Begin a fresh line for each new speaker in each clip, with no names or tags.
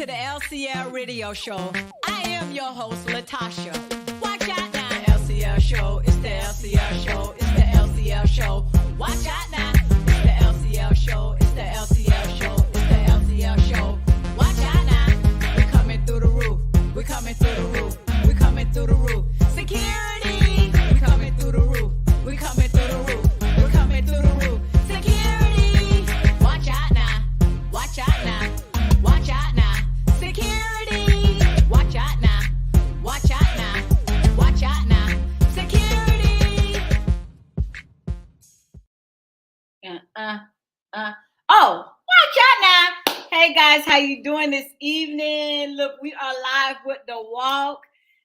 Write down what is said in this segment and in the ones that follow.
to the LCL radio show. I am your host, Latasha. Watch out now. The LCL show. It's the LCL show. It's the LCL show. Watch out now. It's the LCL show. It's the LCL show. It's the LCL show. Watch out now. We're coming through the roof. We're coming through the roof. We're coming through the roof. Security. We're coming through the roof. We're coming through the roof. We're coming through the roof. Security. Watch out now. Watch out now. Watch out now. Security. Watch out now. Watch out now. Watch out now. Security. Oh, watch out now. Hey guys, how you doing this evening? Look, we are live with The Walk.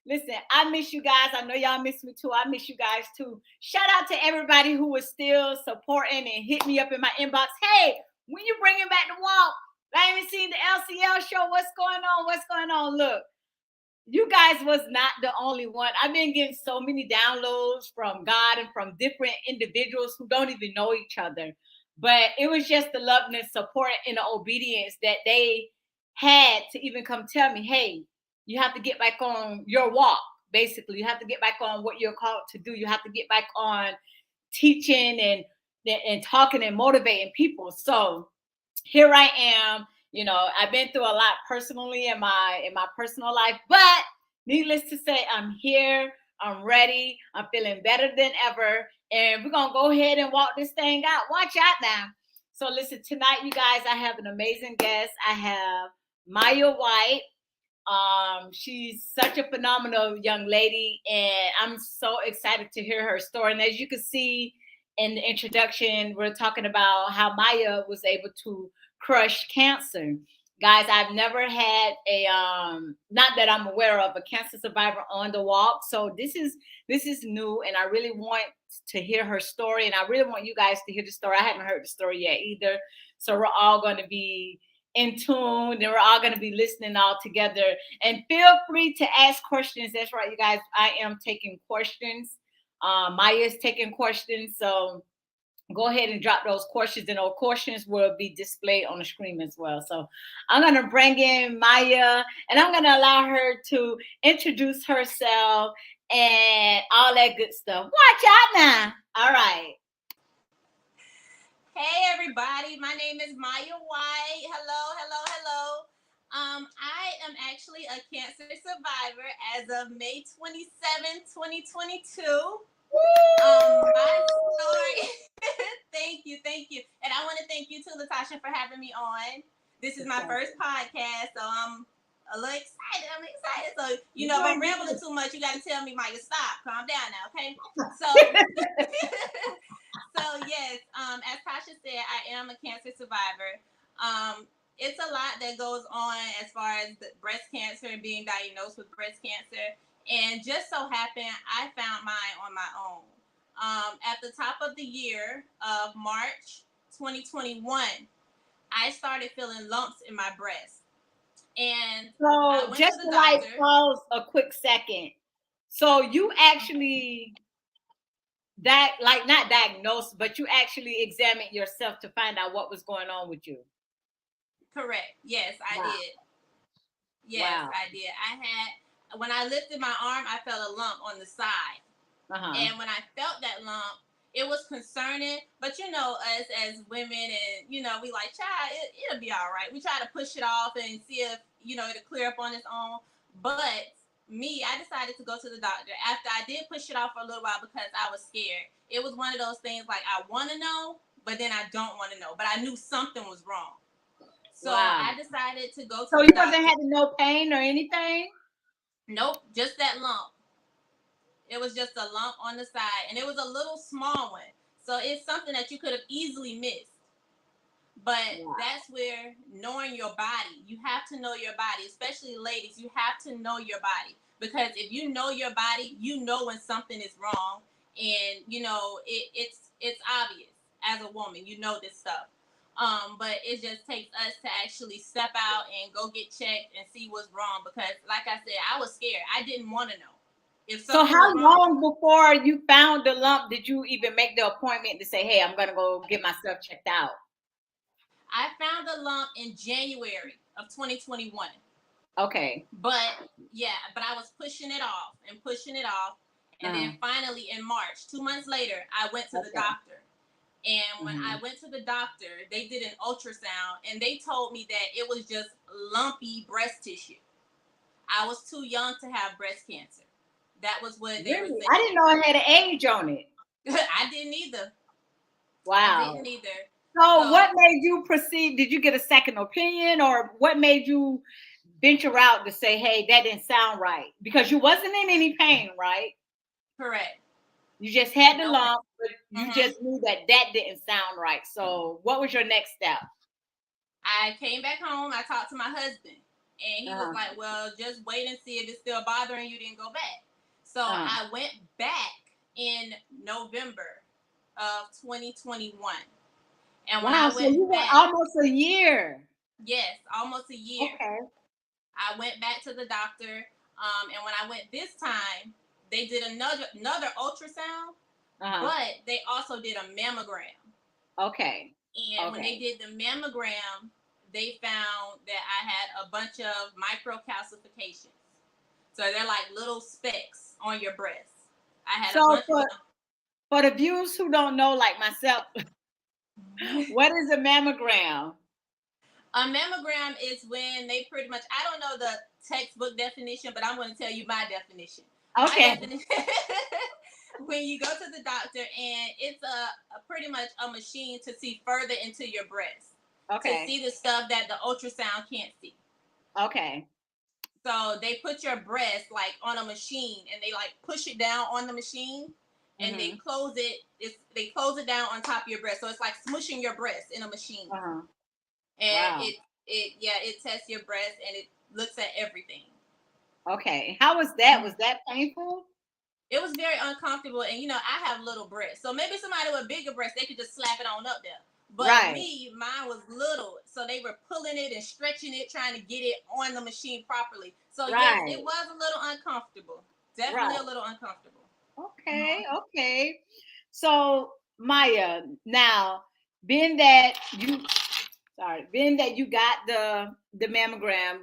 Listen, I miss you guys. I know y'all miss me too. I miss you guys too. Shout out to everybody who was still supporting and hit me up in my inbox. Hey, when you bringing back The Walk? I haven't seen the LCL show. What's going on? What's going on? Look, you guys was not the only one. I've been getting so many downloads from God and from different individuals who don't even know each other. But it was just the love and the support and the obedience that they had to even come tell me, hey, you have to get back on your walk. Basically, you have to get back on what you're called to do. You have to get back on teaching and talking and motivating people. So here I am. You know, I've been through a lot personally in my personal life, but needless to say, I'm here. I'm ready. I'm feeling better than ever. And we're going to go ahead and walk this thing out. Watch out now. So listen, tonight, you guys, I have an amazing guest. I have Myiah White. She's such a phenomenal young lady, and I'm so excited to hear her story. And as you can see in the introduction, we're talking about how Myiah was able to crush cancer. Guys, I've never had a not that I'm aware of a cancer survivor on The Walk. So this is new, and I really want to hear her story, and I really want you guys to hear the story. I haven't heard the story yet either. So we're all going to be in tune, and we're all going to be listening all together. And feel free to ask questions. That's right, you guys. I am taking questions. Myiah is taking questions. So go ahead and drop those questions, and those questions will be displayed on the screen as well. So I'm going to bring in Myiah, and I'm going to allow her to introduce herself and all that good stuff. Watch out now. All right.
Hey everybody, my name is Myiah White. Hello. I am actually a cancer survivor as of May 27, 2022. My story. Thank you. And I want to thank you too, Latasha, for having me on. This is my first podcast, so I'm a little excited. So, if I'm rambling too much, you got to tell me, Myiah, stop. Calm down now, okay? So yes, as Tasha said, I am a cancer survivor. It's a lot that goes on as far as the breast cancer and being diagnosed with breast cancer. And just so happened, I found mine on my own. At the top of the year of March 2021, I started feeling lumps in my breast. And
so just to pause a quick second. So you actually not diagnosed, but you actually examined yourself to find out what was going on with you.
Correct. Yes, I did. Yes, wow. I did. When I lifted my arm, I felt a lump on the side. And when I felt that lump, it was concerning. But us as women, and we like, child, it'll be all right. We try to push it off and see if it'll clear up on its own. But I decided to go to the doctor after I did push it off for a little while because I was scared. It was one of those things like I want to know, but then I don't want to know. But I knew something was wrong. So I decided to go to the doctor. So
you wasn't having no pain or anything?
Nope, just that lump. It was just a lump on the side, and it was a little small one. So it's something that you could have easily missed. But that's where knowing your body, you have to know your body, especially ladies, you have to know your body. Because if you know your body, you know when something is wrong. And, it's obvious as a woman, you know this stuff. But it just takes us to actually step out and go get checked and see what's wrong. Because like I said, I was scared. I didn't want to know.
So how long before you found the lump did you even make the appointment to say, hey, I'm going to go get myself checked out?
I found the lump in January of 2021.
Okay.
But I was pushing it off. And then finally in March, 2 months later, I went to the doctor. And when I went to the doctor, they did an ultrasound and they told me that it was just lumpy breast tissue. I was too young to have breast cancer. That was what they were saying.
I didn't know it had an age on it.
I didn't either.
Wow.
I didn't either.
So what made you proceed? Did you get a second opinion, or what made you venture out to say, hey, that didn't sound right? Because you wasn't in any pain, right?
Correct.
You just had the lump, but you just knew that didn't sound right. So what was your next step?
I came back home. I talked to my husband. And he was like, well, just wait and see if it's still bothering you, then go back. So I went back in November of 2021. And when I went back,
almost a year.
Yes, almost a year.
Okay.
I went back to the doctor. And when I went this time, they did another ultrasound, but they also did a mammogram.
Okay.
And when they did the mammogram, they found that I had a bunch of microcalcifications. So they're like little specks on your breast. I had a bunch of them.
For the viewers who don't know, like myself, what is a mammogram?
A mammogram is when they pretty much, I don't know the textbook definition, but I'm going to tell you my definition.
Okay.
My definition, when you go to the doctor and it's a pretty much a machine to see further into your breast.
Okay.
To see the stuff that the ultrasound can't see.
Okay.
So they put your breast like on a machine and they like push it down on the machine and they close it. They close it down on top of your breast. So it's like smushing your breast in a machine. And it tests your breast and it looks at everything.
Okay. How was that? Was that painful?
It was very uncomfortable. And I have little breasts. So maybe somebody with bigger breasts, they could just slap it on up there. But me, mine was little. So they were pulling it and stretching it, trying to get it on the machine properly. So yes, it was a little uncomfortable. Definitely a little uncomfortable.
Okay. Okay. So Myiah, now being that you got the mammogram,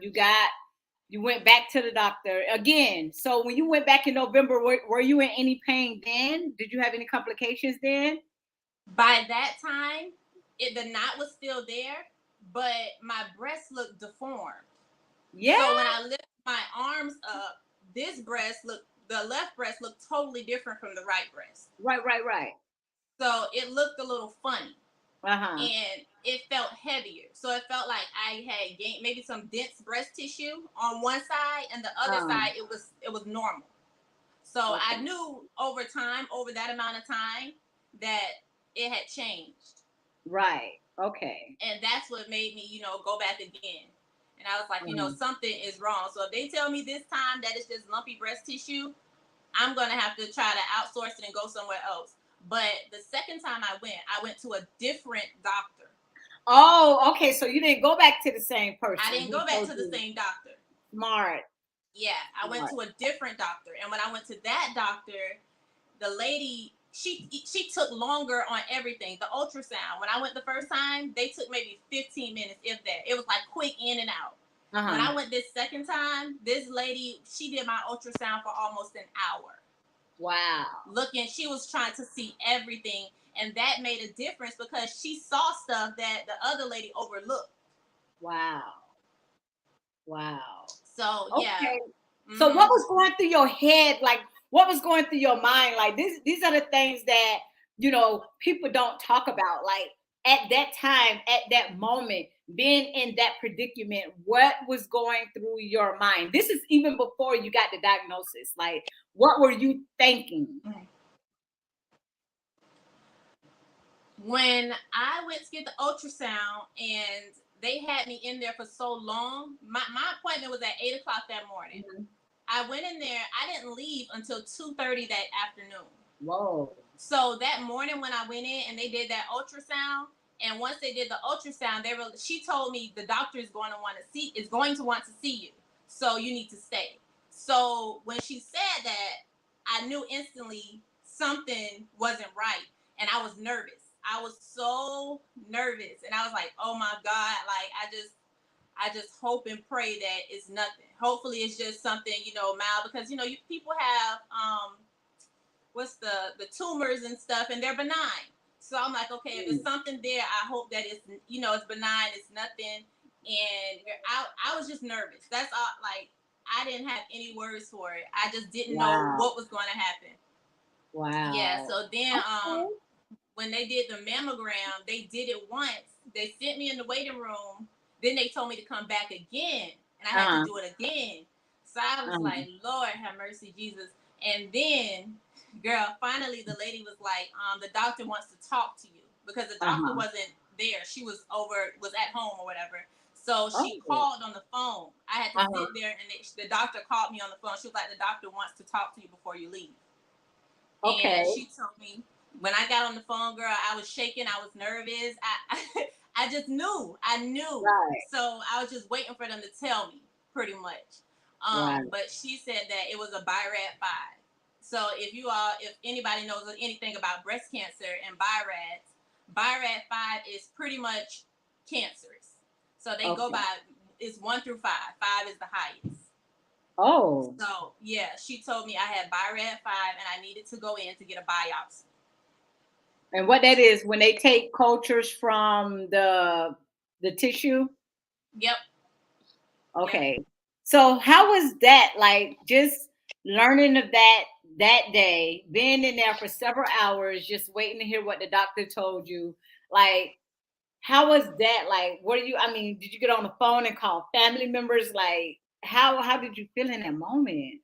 you went back to the doctor again. So when you went back in November, were you in any pain then? Did you have any complications then?
By that time, the knot was still there, but my breast looked deformed. Yeah. So when I lifted my arms up, the left breast looked totally different from the right breast.
Right.
So it looked a little funny. And it felt heavier. So it felt like I had gained maybe some dense breast tissue on one side, and the other side it was normal. So I knew over that amount of time, that it had changed.
Right. Okay.
And that's what made me, go back again. And I was like, something is wrong. So if they tell me this time that it's just lumpy breast tissue, I'm going to have to try to outsource it and go somewhere else. But the second time I went to a different doctor.
Oh, okay. So you didn't go back to the same person.
I didn't go back to the same doctor.
Smart.
Yeah, I went to a different doctor. And when I went to that doctor, the lady, she took longer on everything. The ultrasound, when I went the first time, they took maybe 15 minutes, if that. It was like quick in and out. When I went this second time, this lady, she did my ultrasound for almost an hour.
Wow.
She was trying to see everything. And that made a difference because she saw stuff that the other lady overlooked.
Wow.
So,
okay.
Yeah.
Mm-hmm. So what was going through your head? Like, what was going through your mind? Like, these are the things that, people don't talk about. Like, at that time, at that moment, being in that predicament, what was going through your mind? This is even before you got the diagnosis. Like, what were you thinking?
When I went to get the ultrasound and they had me in there for so long, my appointment was at 8 o'clock that morning. I went in there. I didn't leave until 2:30 that afternoon.
Whoa.
So that morning when I went in and they did that ultrasound, and once they did the ultrasound, she told me the doctor is going to want to see you. So you need to stay. So when she said that, I knew instantly something wasn't right. And I was nervous. I was so nervous. And I was like, oh my God, like I just hope and pray that it's nothing. Hopefully it's just something, mild, because, people have, what's the tumors and stuff, and they're benign. So I'm like, okay, if it's something there, I hope that it's benign, it's nothing. And I was just nervous. That's all. Like, I didn't have any words for it. I just didn't know what was going to happen.
Wow.
Yeah. So then, when they did the mammogram, they did it once. They sent me in the waiting room. Then they told me to come back again, and I had to do it again. So I was like, Lord have mercy, Jesus. And then, girl, finally the lady was like, the doctor wants to talk to you, because the doctor wasn't there. She was at home or whatever. So she called on the phone. I had to sit there, and the doctor called me on the phone. She was like, the doctor wants to talk to you before you leave. Okay. And she told me, when I got on the phone, girl, I was shaking. I was nervous. I just knew. I knew. Right. So I was just waiting for them to tell me, pretty much. But she said that it was a BIRAD 5. So if anybody knows anything about breast cancer and BIRAD 5 is pretty much cancerous. So they go by, it's 1 through 5. 5 is the highest. Oh. So yeah, she told me I had BIRAD 5 and I needed to go in to get a biopsy.
And what that is, when they take cultures from the tissue?
Yep.
Okay. Yep. So how was that, like, just learning of that day, being in there for several hours, just waiting to hear what the doctor told you? Like, how was that? Like, did you get on the phone and call family members? Like, how did you feel in that moment?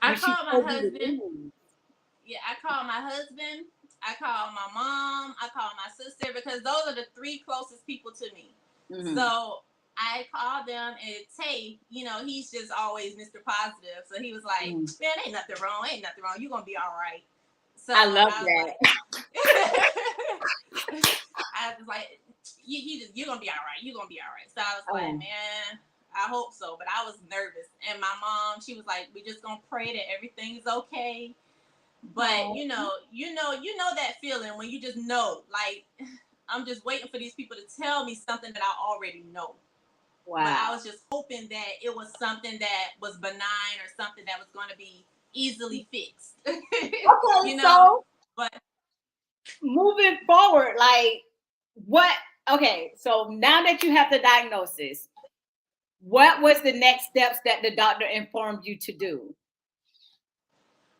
I called my husband. Yeah, I called my husband. I called my mom. I called my sister, because those are the 3 closest people to me. Mm-hmm. So I called them, and Tay, he's just always Mr. Positive. So he was like, man, ain't nothing wrong. You're going to be all right. So
I love that.
I was like, you're going to be all right. You're going to be all right. So I was like, man, I hope so. But I was nervous. And my mom, she was like, we just going to pray that everything's okay. But you know that feeling when you just know, like, I'm just waiting for these people to tell me something that I already know. Wow. But I was just hoping that it was something that was benign or something that was going to be easily fixed.
Okay, so but moving forward, like, what? Okay, so now that you have the diagnosis, what was the next steps that the doctor informed you to do?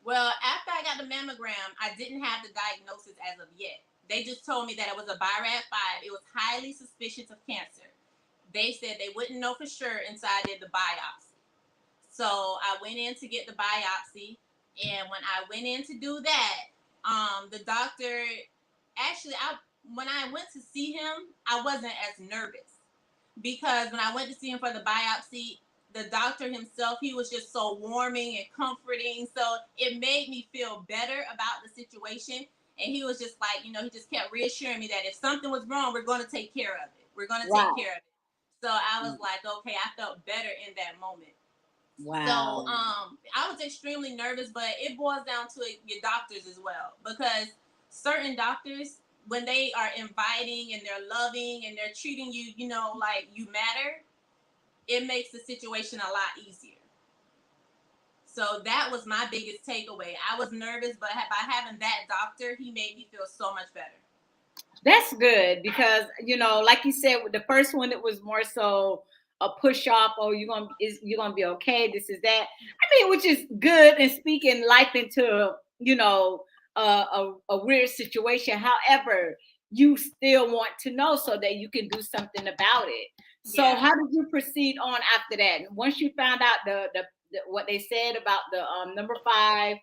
Well, after I got the mammogram, I didn't have the diagnosis as of yet. They just told me that it was a BIRAD 5. It was highly suspicious of cancer. They said they wouldn't know for sure until I did the biopsy. So I went in to get the biopsy, and when I went in to do that, the doctor, actually, when I went to see him, I wasn't as nervous, because when I went to see him for the biopsy, the doctor himself, he was just so warming and comforting. So it made me feel better about the situation. And he was just like, he just kept reassuring me that if something was wrong, we're going to take care of it. We're going to take care of it. So I was like, okay, I felt better in that moment. Wow. So I was extremely nervous, but it boils down to your doctors as well, because certain doctors, when they are inviting and they're loving and they're treating you, like you matter, it makes the situation a lot easier. So that was my biggest takeaway. I was nervous, but by having that doctor, he made me feel so much better.
That's good, because, like you said, with the first one, it was more so a push off. Oh, you're gonna be okay. This is that. I mean, which is good and speaking life into, a weird situation. However, you still want to know so that you can do something about it. So how did you proceed on after that? Once you found out the what they said about the number 5,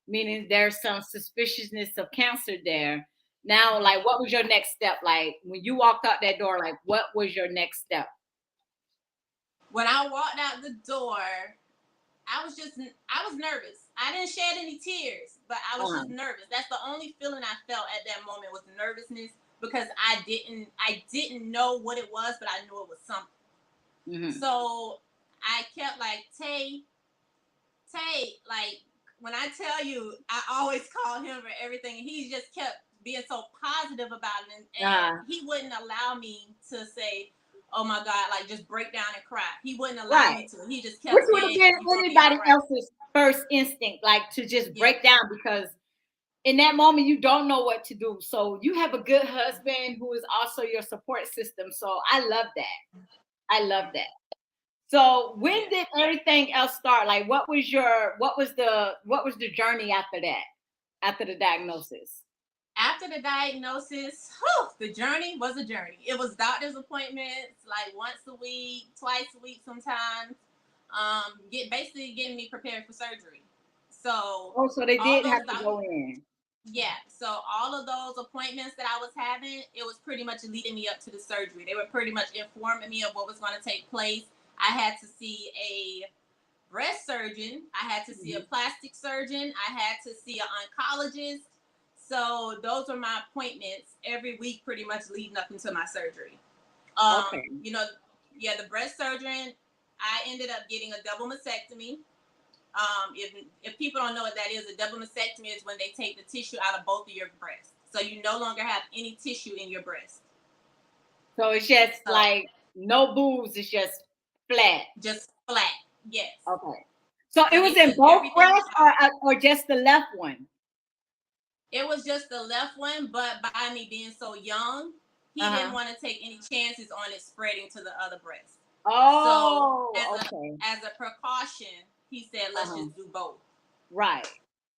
meaning there's some suspiciousness of cancer there. Now, like, what was your next step? Like, when you walked out that door, like, what was your next step?
When I walked out the door, I was nervous. I didn't shed any tears, but I was just nervous. That's the only feeling I felt at that moment, was nervousness, because I didn't know what it was, but I knew it was something. Mm-hmm. So I kept like, Tay, like, when I tell you, I always call him for everything, and he just kept being so positive about it, and he wouldn't allow me to say, oh my God, like just break down and cry. He wouldn't allow me to. He just kept
Which would have
saying,
been anybody else's first instinct, like to just break down, because in that moment you don't know what to do. So you have a good husband who is also your support system. So I love that. I love that. So when did everything else start? Like what was the journey after that? After the diagnosis?
After the diagnosis, the journey was a journey. It was doctor's appointments, like once a week, twice a week sometimes. Basically getting me prepared for surgery. So
so they did have to go in.
Yeah. So all of those appointments that I was having, it was pretty much leading me up to the surgery. They were pretty much informing me of what was going to take place. I had to see a breast surgeon. I had to see a plastic surgeon. I had to see an oncologist. So those were my appointments every week, pretty much leading up into my surgery. The breast surgeon, I ended up getting a double mastectomy. If people don't know what that is, a double mastectomy is when they take the tissue out of both of your breasts. So you no longer have any tissue in your breast.
So it's just like no boobs, it's just flat.
Just flat, yes.
Okay. So it was in both breasts or just the left one?
It was just the left one, but by me being so young, he didn't want to take any chances on it spreading to the other breast.
Oh,
so as a precaution, he said, let's just do both.
Right.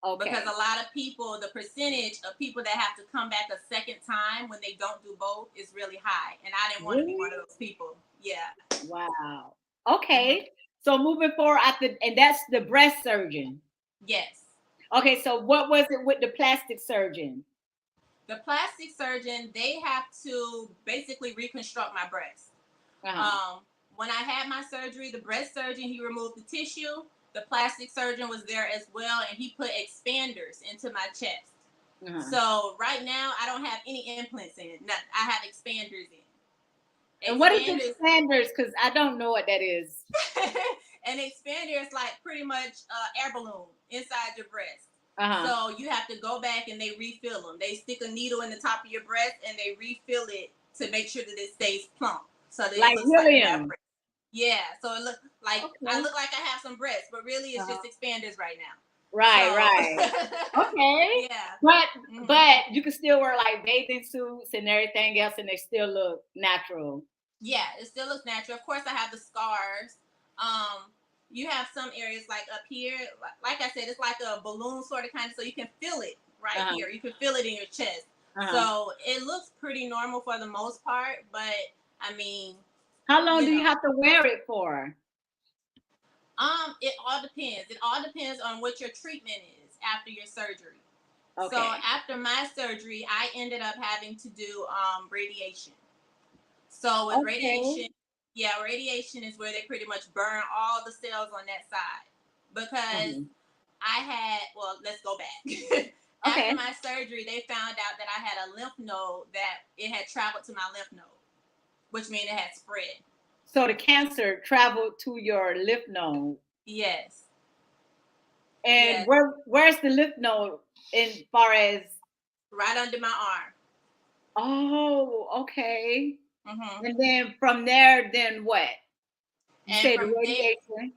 Okay.
Because a lot of people, the percentage of people that have to come back a second time when they don't do both is really high. And I didn't want to be one of those people. Yeah.
Wow. Okay. So moving forward and that's the breast surgeon.
Yes.
Okay. So what was it with the plastic surgeon?
The plastic surgeon, they have to basically reconstruct my breast. When I had my surgery, the breast surgeon, he removed the tissue. The plastic surgeon was there as well, and he put expanders into my chest. So right now, I don't have any implants in it. I have expanders in.
And what is expanders? Because I don't know what that is.
An expander is like pretty much air balloon inside your breast. So you have to go back and they refill them. They stick a needle in the top of your breast and they refill it to make sure that it stays plump. So that it looks like you have breast. Yeah, so it looks like I look like I have some breasts, but really it's just expanders right now.
Right. Okay. Yeah. But you can still wear like bathing suits and everything else, and they still look natural.
Yeah, it still looks natural. Of course, I have the scars. You have some areas like up here. Like I said, it's like a balloon sort of kind of, so you can feel it right here. You can feel it in your chest. So it looks pretty normal for the most part, but I mean,
how long do you have to wear it for?
It all depends. It all depends on what your treatment is after your surgery. Okay. So after my surgery, I ended up having to do radiation. So with radiation is where they pretty much burn all the cells on that side. Because let's go back. After my surgery, they found out that I had a lymph node that it had traveled to my lymph node, which means it had spread.
So the cancer traveled to your lymph node.
Yes.
And where's the lymph node in far as?
Right under my arm.
Oh, okay. And then from there, then what? You said radiation.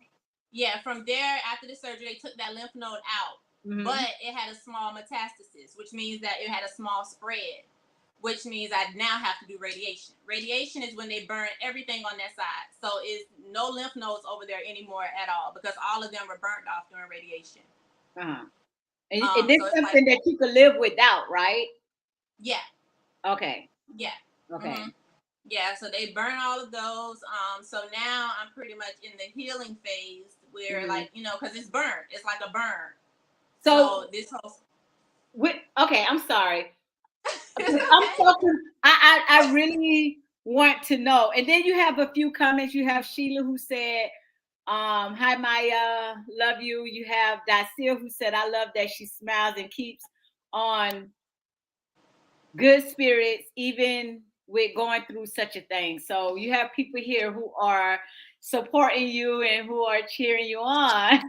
From there, after the surgery, they took that lymph node out. But it had a small metastasis, which means that it had a small spread, which means I now have to do radiation. Radiation is when they burn everything on that side. So it's no lymph nodes over there anymore at all because all of them were burnt off during radiation.
And this is something that you could live without, right?
Yeah.
Okay.
Yeah.
Okay.
Yeah, so they burn all of those. So now I'm pretty much in the healing phase where because it's burned. It's like a burn. So this whole
I'm sorry. I'm talking. I really want to know. And then you have a few comments. You have Sheila who said, "Hi Myiah, love you." You have Dacia who said, "I love that she smiles and keeps on good spirits even with going through such a thing." So you have people here who are supporting you and who are cheering you on.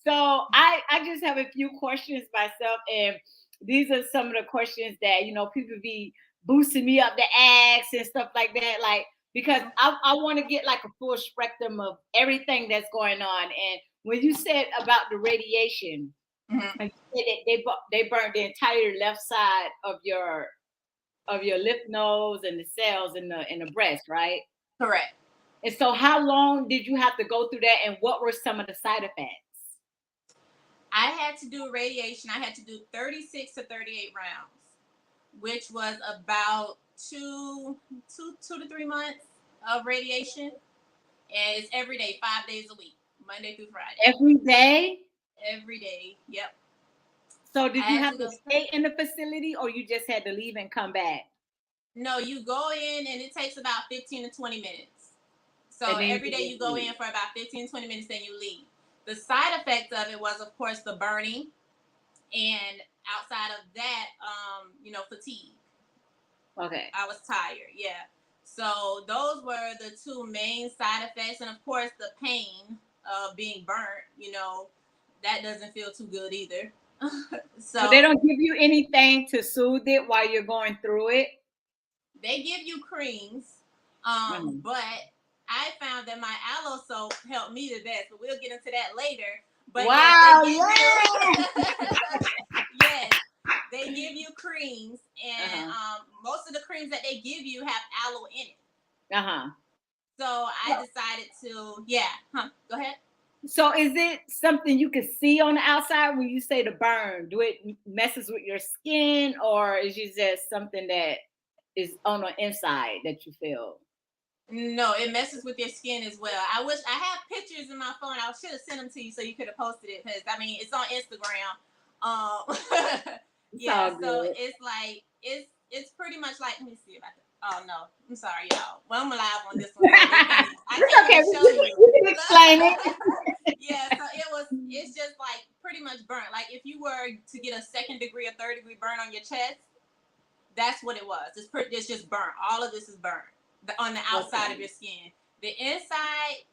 So I just have a few questions myself, and these are some of the questions that people be boosting me up the ass and stuff like that. Like, because I want to get like a full spectrum of everything that's going on. And when you said about the radiation, like you said that they burned the entire left side of your lymph nodes and the cells in the breast, right?
Correct.
And so how long did you have to go through that, and what were some of the side effects?
I had to do radiation. I had to do 36 to 38 rounds, which was about two to 3 months of radiation. And it's every day, 5 days a week, Monday through Friday.
Every day?
Every day, yep.
So did you have to stay in the facility, or you just had to leave and come back?
No, you go in and it takes about 15 to 20 minutes. So every day you go in for about 15 to 20 minutes, then you leave. The side effect of it was, of course, the burning, and outside of that, fatigue.
Okay.
I was tired, yeah. So those were the two main side effects, and of course the pain of being burnt. That doesn't feel too good either.
So they don't give you anything to soothe it while you're going through it?
They give you creams, but I found that my aloe soap helped me the best, but we'll get into that later. But
wow,
yes, they give you creams, and most of the creams that they give you have aloe in it. So I decided to, go ahead.
So is it something you can see on the outside when you say the burn? Do it messes with your skin, or is it just something that is on the inside that you feel?
No, it messes with your skin as well. I wish I have pictures in my phone. I should have sent them to you so you could have posted it, because it's on Instagram. So it's like it's pretty much like, let me see about that. Oh no, I'm sorry, y'all. Well, I'm live on this one. So I can't even show you.
You can explain it.
Yeah, so it's just like pretty much burnt. Like if you were to get a 2nd degree or 3rd degree burn on your chest, that's what it was. It's just burnt. All of this is burnt on the outside of your skin. The inside,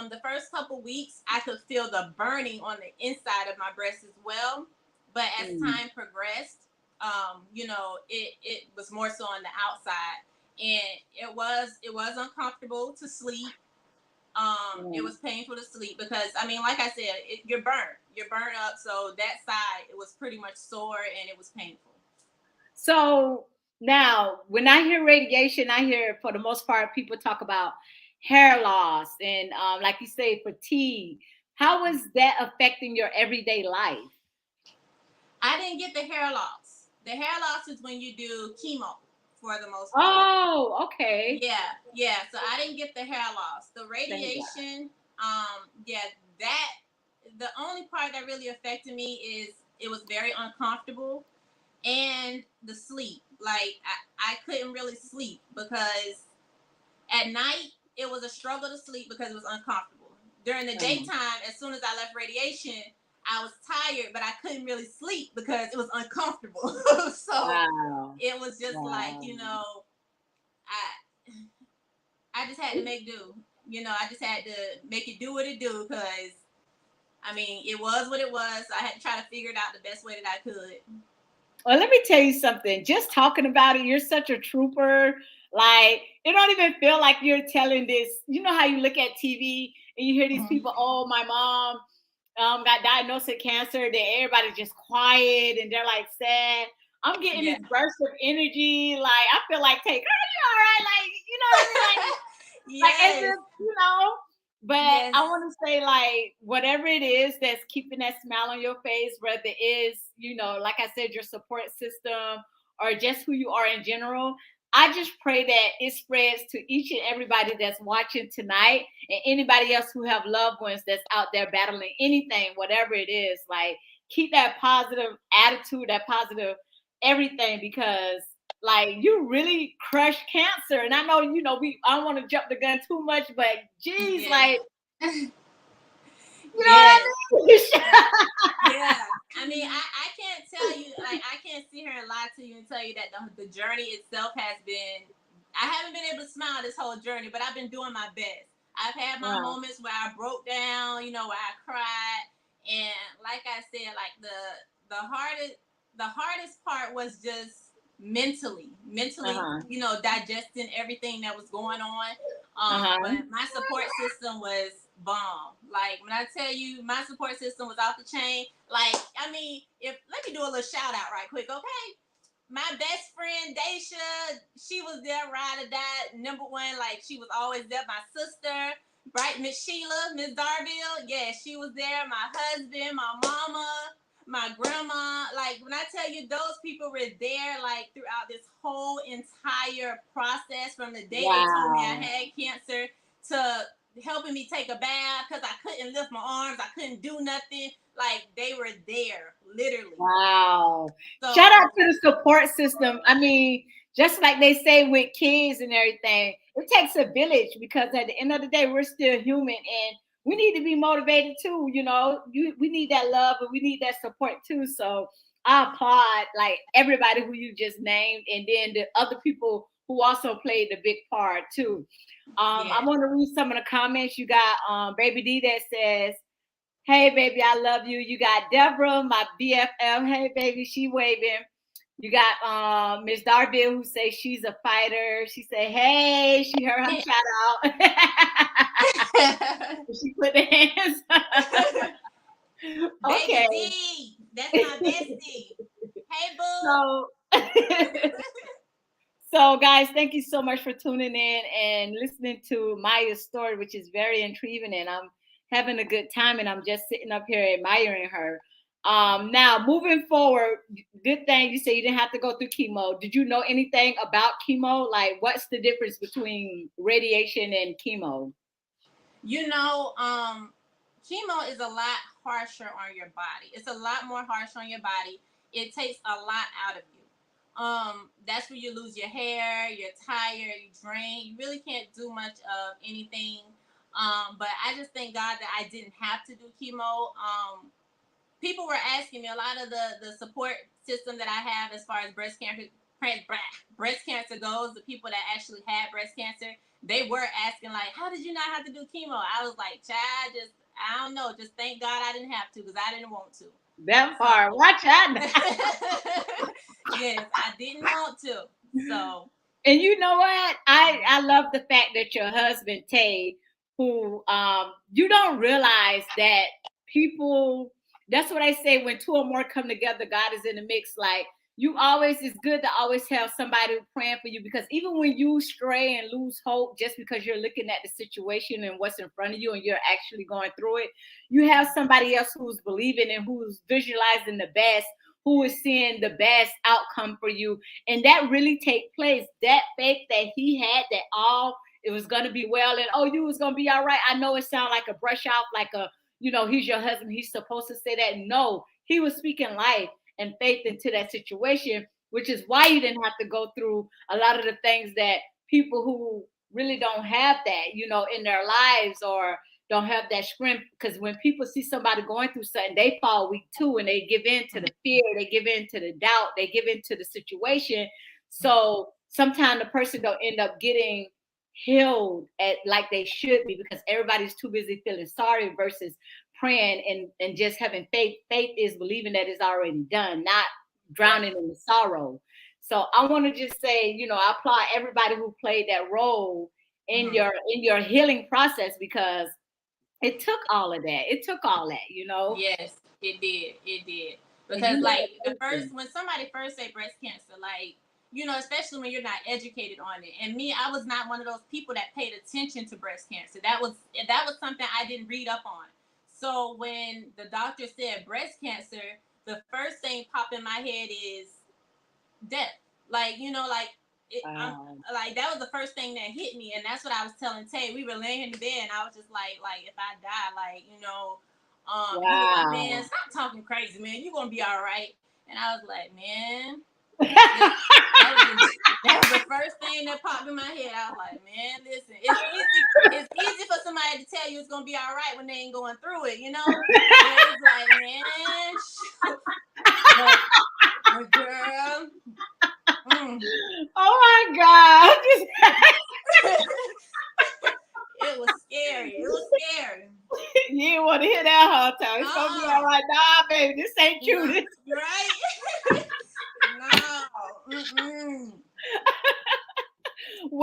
the first couple weeks, I could feel the burning on the inside of my breast as well. But as time progressed, it was more so on the outside, and it was uncomfortable to sleep. It was painful to sleep because, like I said, you're burnt up. So that side, it was pretty much sore and it was painful.
So now, when I hear radiation, I hear, for the most part, people talk about hair loss and, like you say, fatigue. How is that affecting your everyday life?
I didn't get the hair loss. The hair loss is when you do chemo, for the most
part. Oh, okay.
Yeah. So I didn't get the hair loss. The radiation, that the only part that really affected me is it was very uncomfortable, and the sleep. Like I couldn't really sleep because at night it was a struggle to sleep because it was uncomfortable. During the daytime, as soon as I left radiation, I was tired, but I couldn't really sleep because it was uncomfortable. So it was just like, I just had to make do. I just had to make it do what it do, because it was what it was. I had to try to figure it out the best way that I could.
Well, let me tell you something. Just talking about it, you're such a trooper. Like, it don't even feel like you're telling this. You know how you look at TV and you hear these people, oh, my mom got diagnosed with cancer, then everybody's just quiet and they're like sad. I'm getting this burst of energy. Like, I feel like, take her, you all right? Like, you know what I mean? Like,
yes.
Like, but I want to say, like, whatever it is that's keeping that smile on your face, whether it is, like I said, your support system or just who you are in general, I just pray that it spreads to each and everybody that's watching tonight, and anybody else who have loved ones that's out there battling anything, whatever it is. Like, keep that positive attitude, that positive everything, because like, you really crush cancer. And I know, I don't want to jump the gun too much, but geez, like,
what I mean? I can't tell you, like, I can't sit here and lie to you and tell you that the journey itself has been, I haven't been able to smile this whole journey, but I've been doing my best. I've had my moments where I broke down, where I cried. And like I said, like the hardest part was just mentally, digesting everything that was going on. But my support system was bomb. Like, when I tell you my support system was off the chain, like, I mean, let me do a little shout out right quick, okay? My best friend Daisha, she was there, ride or die, number one. Like, she was always there. My sister, right, Miss Sheila, Miss Darville, yeah, she was there. My husband, my mama, my grandma. Like, when I tell you, those people were there, like, throughout this whole entire process, from the day they told me I had cancer to helping me take a bath because I couldn't lift my arms, I couldn't do nothing. Like, they were there, literally.
Wow. So, shout out to the support system. I mean, just like they say with kids and everything, it takes a village, because at the end of the day, we're still human and we need to be motivated too. We need that love, and we need that support too. So I applaud, like, everybody who you just named, and then the other people who also played a big part too. I want to read some of the comments. You got Baby D that says, "Hey, baby, I love you." You got Deborah, my BFF. Hey, baby, she waving. You got Miss Darville, who says she's a fighter. She said, "Hey," she heard her shout out. She put the hands up. Okay.
Baby D, that's my bestie. Hey, boo.
So, guys, thank you so much for tuning in and listening to Myiah's story, which is very intriguing, and I'm having a good time, and I'm just sitting up here admiring her. Now, moving forward, good thing you say you didn't have to go through chemo. Did you know anything about chemo? Like, what's the difference between radiation and chemo?
Chemo is a lot harsher on your body. It's a lot more harsh on your body. It takes a lot out of you. That's where you lose your hair, you're tired, you drain. You really can't do much of anything. But I just thank God that I didn't have to do chemo. People were asking me, a lot of the support system that I have as far as breast cancer goes, the people that actually had breast cancer, they were asking, like, how did you not have to do chemo? I was like, child, I don't know. Just thank God I didn't have to, because I didn't want to.
That part. Watch out.
Yes, I didn't want to. So.
And you know what? I love the fact that your husband, Tay, who you don't realize that people, that's what I say, when two or more come together, God is in the mix. Like, it's good to always have somebody praying for you, because even when you stray and lose hope just because you're looking at the situation and what's in front of you and you're actually going through it, you have somebody else who's believing and who's visualizing the best, who is seeing the best outcome for you. And that really take place. That faith that he had, that it was going to be well, and you was going to be all right. I know it sounds like a brush off, like he's your husband, he's supposed to say that. No, he was speaking life and faith into that situation, which is why you didn't have to go through a lot of the things that people who really don't have that, in their lives, or don't have that strength. Because when people see somebody going through something, they fall weak too, and they give in to the fear, they give in to the doubt, they give in to the situation. So sometimes the person don't end up getting healed like they should be, because everybody's too busy feeling sorry versus praying and just having faith. Faith is believing that it's already done, not drowning in the sorrow. So I want to just say, I applaud everybody who played that role in your healing process, because it took all of that. It took all that,
Yes, it did. It did. Because, like, when somebody first say breast cancer, like, especially when you're not educated on it. And me, I was not one of those people that paid attention to breast cancer. That was something I didn't read up on. So when the doctor said breast cancer, the first thing popped in my head is death. Like, that was the first thing that hit me. And that's what I was telling Tay. We were laying in the bed, and I was just like, if I die, like, he was like, man, stop talking crazy, man. You're going to be all right. And I was like, man, that was the first thing that popped in my head. I was like, man, listen, it's easy for somebody to tell you it's going to be all right when they ain't going through it, And it's like, man, but girl.
Oh my God.
It was scary.
You didn't want to hear that whole time. It's gonna be all right. Nah, baby, this ain't you.
Right? No.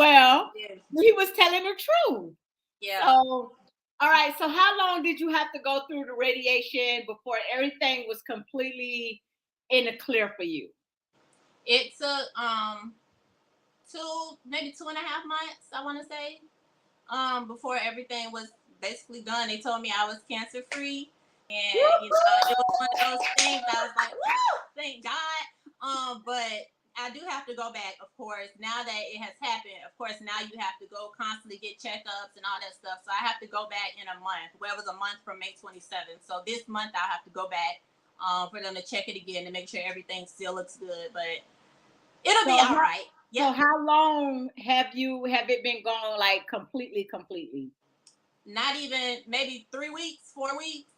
Well, he was telling the truth.
Yeah.
So, all right. So how long did you have to go through the radiation before everything was completely in the clear for you?
It took maybe 2.5 months, I want to say, before everything was basically done. They told me I was cancer free, and you know, it was one of those things I was like, woo, thank God. But I do have to go back, of course. Now that it has happened, of course, now you have to go constantly get checkups and all that stuff. So I have to go back in a month. Well, it was a month from May 27th. So this month I'll have to go back for them to check it again to make sure everything still looks good. But it'll be all right.
Yep. So how long have it been gone, like completely?
Not even maybe 3 weeks, 4 weeks.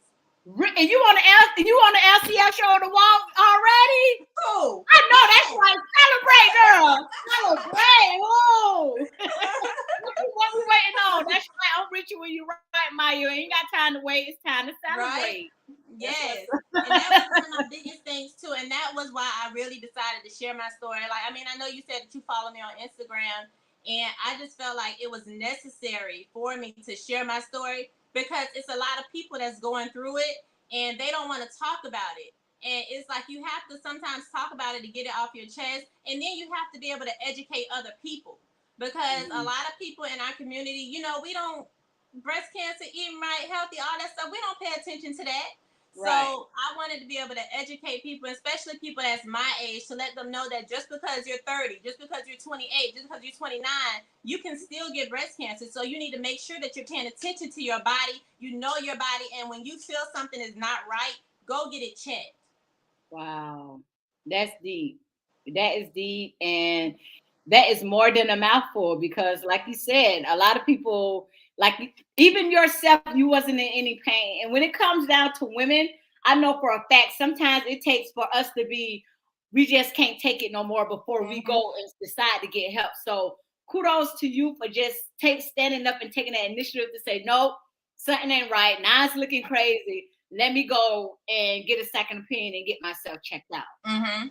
And you want to LCL show the walk already?
Oh,
I know that's right. Celebrate, girl. Celebrate. Oh. What we waiting on? That's right. I'm Richie when you right, Myiah. You ain't got time to wait. It's time to celebrate.
Right? Yes. And that was one of my biggest things too. And that was why I really decided to share my story. Like, I mean, I know you said that you follow me on Instagram, and I just felt like it was necessary for me to share my story because it's a lot of people that's going through it and they don't want to talk about it. And it's like you have to sometimes talk about it to get it off your chest. And then you have to be able to educate other people because a lot of people in our community, you know, we don't breast cancer, eating right, healthy, all that stuff. We don't pay attention to that. Right. So I wanted to be able to educate people, especially people that's my age, to let them know that just because you're 30, just because you're 28, just because you're 29, you can still get breast cancer. So you need to make sure that you're paying attention to your body. You know your body. And when you feel something is not right, go get it checked.
Wow. That's deep. That is deep. And that is more than a mouthful because, like you said, a lot of people, like even yourself, you wasn't in any pain. And when it comes down to women, I know for a fact sometimes it takes for us to be, we just can't take it no more before we go and decide to get help. So kudos to you for just standing up and taking that initiative to say, nope, something ain't right. Now it's looking crazy. Let me go and get a second opinion and get myself checked out.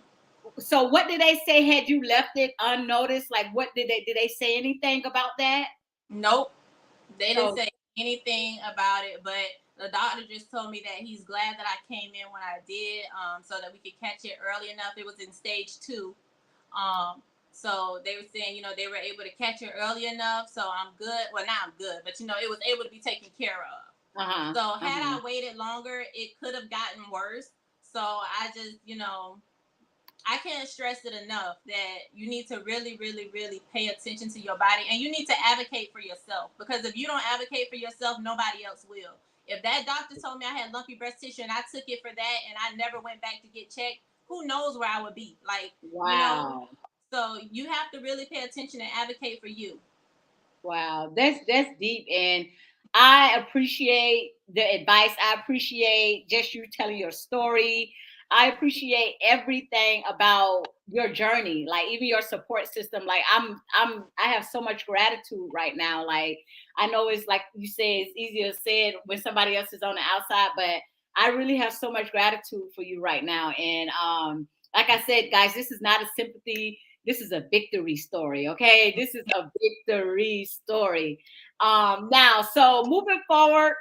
So what did they say had you left it unnoticed? Like what did they say anything about that?
Nope. They didn't say anything about it, but the doctor just told me that he's glad that I came in when I did, so that we could catch it early enough. It was in stage 2. So they were saying, you know, they were able to catch it early enough. So I'm good. Well, now I'm good, but you know, it was able to be taken care of. So had I waited longer, it could have gotten worse. So I just, you know, I can't stress it enough that you need to really, really, really pay attention to your body, and you need to advocate for yourself, because if you don't advocate for yourself, nobody else will. If that doctor told me I had lumpy breast tissue and I took it for that and I never went back to get checked, who knows where I would be? Like, wow. You know, so you have to really pay attention and advocate for you.
Wow, that's deep, and I appreciate the advice. I appreciate just you telling your story. I appreciate everything about your journey, like even your support system. Like I have so much gratitude right now. Like I know it's like you say, it's easier said when somebody else is on the outside, but I really have so much gratitude for you right now. And like I said, guys, this is not a sympathy. This is a victory story, okay? This is a victory story. Now, so moving forward,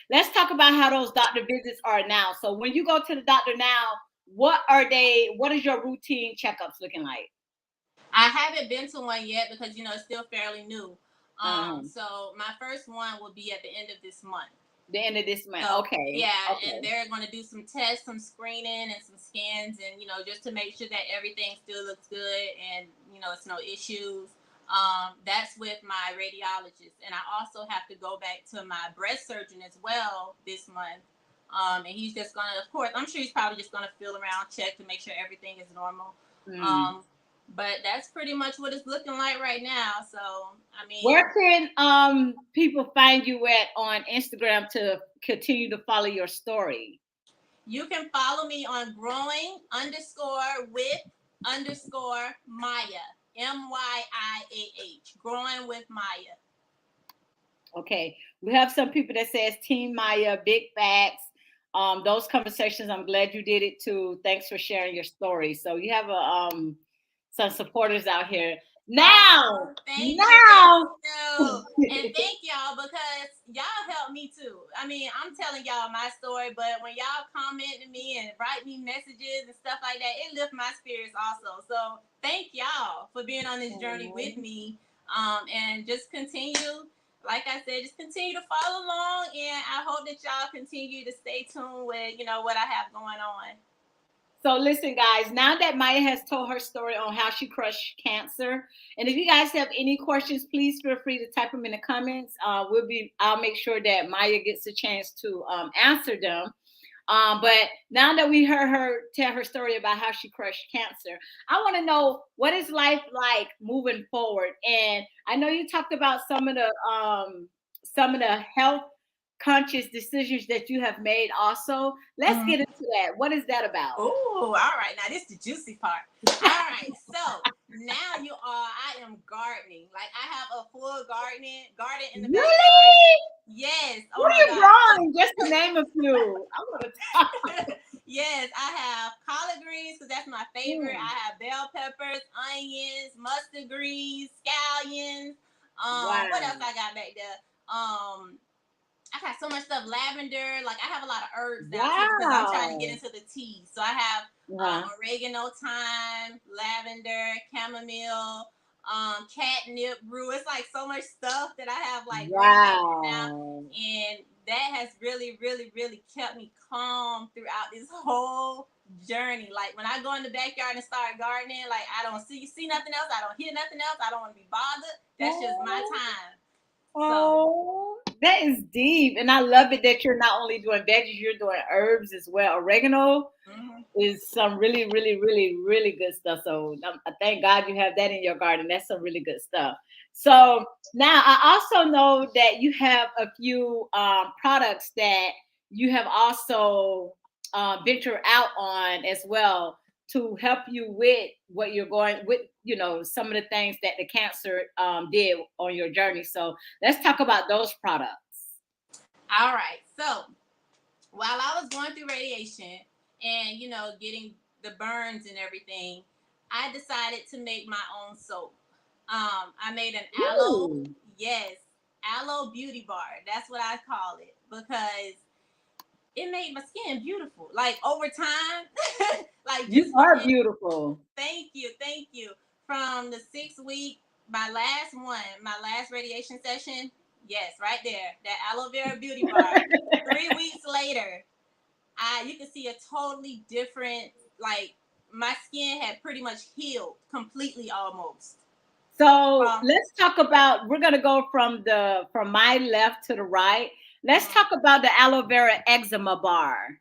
let's talk about how those doctor visits are now. So when you go to the doctor now, what is your routine checkups looking like?
I haven't been to one yet because, you know, it's still fairly new. So my first one will be at the end of this month.
The end of this month. So, okay.
Yeah. Okay. And they're going to do some tests, some screening and some scans, and, you know, just to make sure that everything still looks good and, you know, it's no issues. That's with my radiologist. And I also have to go back to my breast surgeon as well this month. And he's just going to, of course, I'm sure he's probably just going to feel around, check to make sure everything is normal. But that's pretty much what it's looking like right now. So, I mean,
where can people find you at on Instagram to continue to follow your story?
You can follow me on growing_with_Myiah, MYIAH, growing with Myiah.
Okay, we have some people that says Team Myiah, big facts. Those conversations, I'm glad you did it too. Thanks for sharing your story. So you have some supporters out here. Now,
thank
now.
you. And thank y'all, because y'all help me too. I mean, I'm telling y'all my story, but when y'all comment to me and write me messages and stuff like that, it lifts my spirits also. So thank y'all for being on this journey with me. And just continue, like I said, just continue to follow along, and I hope that y'all continue to stay tuned with, what I have going on.
So listen, guys, now that Myiah has told her story on how she crushed cancer, and if you guys have any questions, please feel free to type them in the comments. I'll make sure that Myiah gets a chance to answer them. But now that we heard her tell her story about how she crushed cancer, I want to know, what is life like moving forward? And I know you talked about some of the health conscious decisions that you have made also. Let's get into that. What is that about?
Oh, all right. Now this is the juicy part. All right. So now I am gardening. Like, I have a full garden in the backyard.
Really?
Yes.
What are you growing? Just to name a few. I want to talk.
Yes, I have collard greens, because that's my favorite. I have bell peppers, onions, mustard greens, scallions.
Wow.
What else I got back there? I got so much stuff. Lavender. Like, I have a lot of herbs now too, because I'm trying to get into the tea. So I have oregano, thyme, lavender, chamomile, catnip, rue. It's like so much stuff that I have like now, and that has really, really, really kept me calm throughout this whole journey. Like, when I go in the backyard and start gardening, like, I don't see nothing else. I don't hear nothing else. I don't want to be bothered. That's just my time.
Oh, that is deep. And I love it that you're not only doing veggies, you're doing herbs as well. Oregano is some really, really, really, really good stuff. So I thank God you have that in your garden. That's some really good stuff. So now I also know that you have a few products that you have also ventured out on as well, to help you with what you're going with, some of the things that the cancer did on your journey. So let's talk about those products.
All right. So while I was going through radiation and, getting the burns and everything, I decided to make my own soap. I made an aloe, aloe beauty bar. That's what I call it, because it made my skin beautiful. Like, over time, like,
you are beautiful.
Thank you. From the 6-week, my last radiation session, yes, right there, that aloe vera beauty bar. 3 weeks later, you can see a totally different, like, my skin had pretty much healed completely almost.
So let's talk about, we're going to go from my left to the right. Let's talk about the aloe vera eczema bar.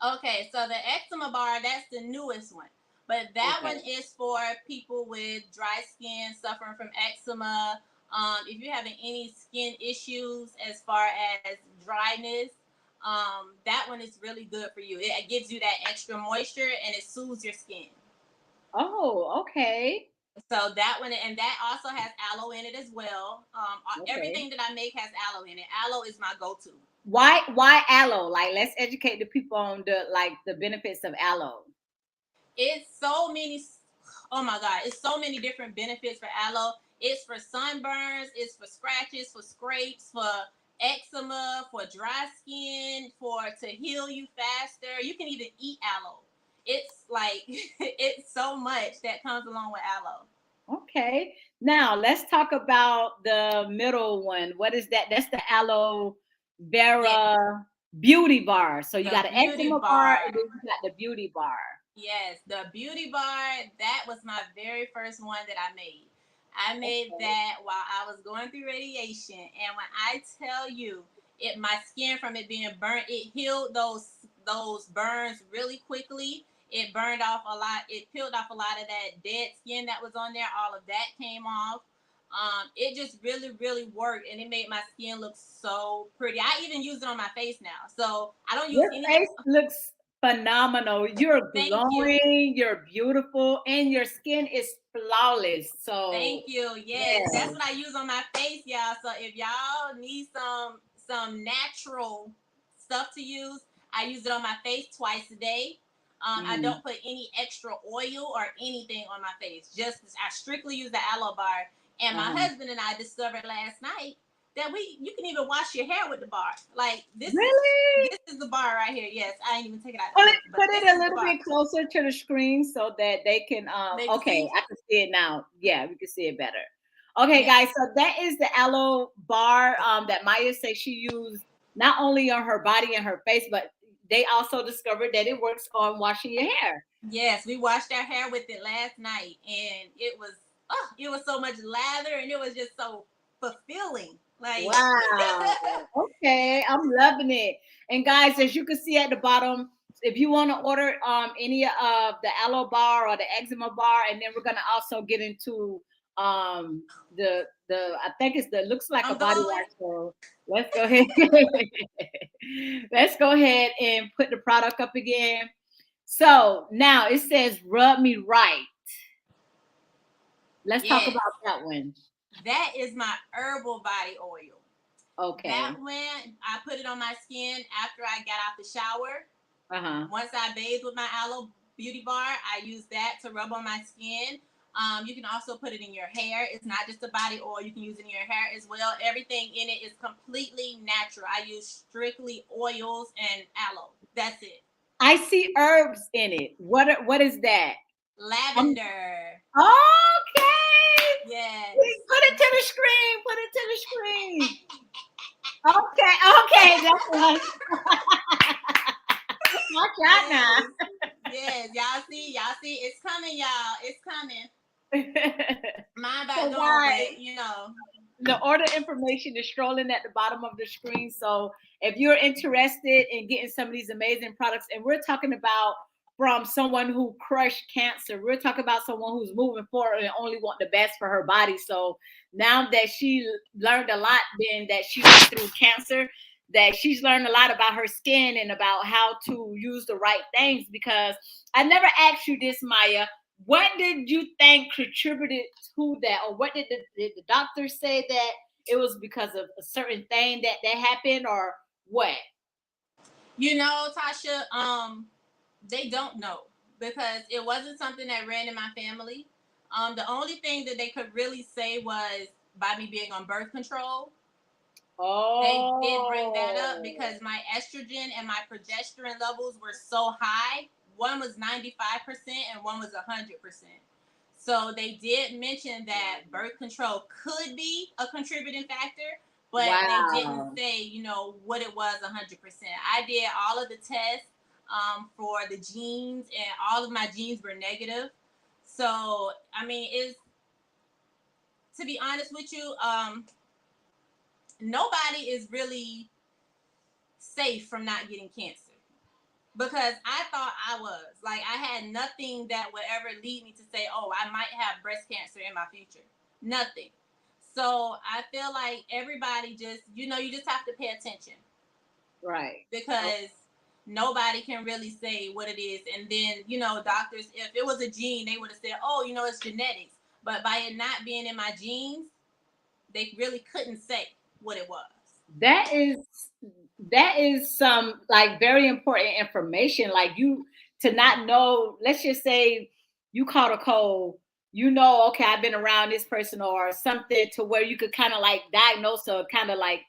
Okay, so the eczema bar, that's the newest one. But that one is for people with dry skin, suffering from eczema. If you're having any skin issues as far as dryness, that one is really good for you. It gives you that extra moisture, and it soothes your skin.
Oh, okay.
So that one, and that also has aloe in it as well. Everything that I make has aloe in it. Aloe is my go-to.
Why aloe? Like, let's educate the people on the benefits of aloe.
It's so many. Oh my God, it's so many different benefits for aloe. It's for sunburns, it's for scratches, for scrapes, for eczema, for dry skin, to heal you faster. You can even eat aloe. It's like it's so much that comes along with aloe.
Okay. Now let's talk about the middle one. What is that? That's the aloe vera beauty bar. So you got an eczema bar, and then you got the beauty bar.
Yes, the beauty bar, that was my very first one that I made. I made that while I was going through radiation. And when I tell you, my skin, from it being burnt, it healed those burns really quickly. It burned off a lot. It peeled off a lot of that dead skin that was on there. All of that came off. It just really, really worked, and it made my skin look so pretty. I even use it on my face now. So I don't use
Your face looks phenomenal. You're glowing, you're beautiful, and your skin is flawless. So
thank you. Yes, that's what I use on my face, y'all. So if y'all need some natural stuff to use, I use it on my face twice a day. I don't put any extra oil or anything on my face. I strictly use the aloe bar. And my husband and I discovered last night that you can even wash your hair with the bar. Like this is the bar right here. Yes, I ain't even take it out.
Put it a little bit closer to the screen so that they can okay, I can see it now. Yeah, we can see it better. Okay, guys, so that is the aloe bar that Myiah says she used not only on her body and her face, but they also discovered that it works on washing your hair.
Yes, we washed our hair with it last night, and it was so much lather, and it was just so fulfilling. Like,
wow. Okay, I'm loving it. And guys, as you can see at the bottom, if you want to order any of the aloe bar or the eczema bar, and then we're gonna also get into the I think looks like a body wash. So let's go ahead. Let's go ahead and put the product up again. So now it says rub me right. Let's talk about that one.
That is my herbal body oil.
Okay.
That one, I put it on my skin after I got out the shower. Once I bathed with my aloe beauty bar, I use that to rub on my skin. You can also put it in your hair. It's not just a body oil. You can use it in your hair as well. Everything in it is completely natural. I use strictly oils and aloe. That's it.
I see herbs in it. What is that?
Lavender.
Okay.
Yes.
Put it to the screen. Put it to the screen. Okay. That's one. Watch out now.
Yes, y'all see, it's coming, y'all. It's coming. Mine about to go, but you know.
The order information is scrolling at the bottom of the screen. So if you're interested in getting some of these amazing products, and we're talking about from someone who crushed cancer, we're talking about someone who's moving forward and only want the best for her body. So now that she learned a lot, then that she went through cancer, that she's learned a lot about her skin and about how to use the right things. Because I never asked you this, Myiah. What did you think contributed to that, or what did the doctor say that it was because of a certain thing that happened, or what?
You know, Tasha, they don't know because it wasn't something that ran in my family. The only thing that they could really say was by me being on birth control.
Oh.
They did bring that up because my estrogen and my progesterone levels were so high. One was 95% and one was 100%. So they did mention that birth control could be a contributing factor, but they didn't say, you know, what it was 100%. I did all of the tests for the genes, and all of my genes were negative. So, I mean, to be honest with you, nobody is really safe from not getting cancer. Because I thought I was. Like, I had nothing that would ever lead me to say, oh, I might have breast cancer in my future. Nothing. So I feel like everybody just, you just have to pay attention.
Right.
Because nobody can really say what it is. And then, doctors, if it was a gene, they would have said, oh, it's genetics. But by it not being in my genes, they really couldn't say what it was.
That is some like very important information. Like, you to not know, let's just say you caught a cold, okay, I've been around this person or something, to where you could kind of like diagnose or kind of like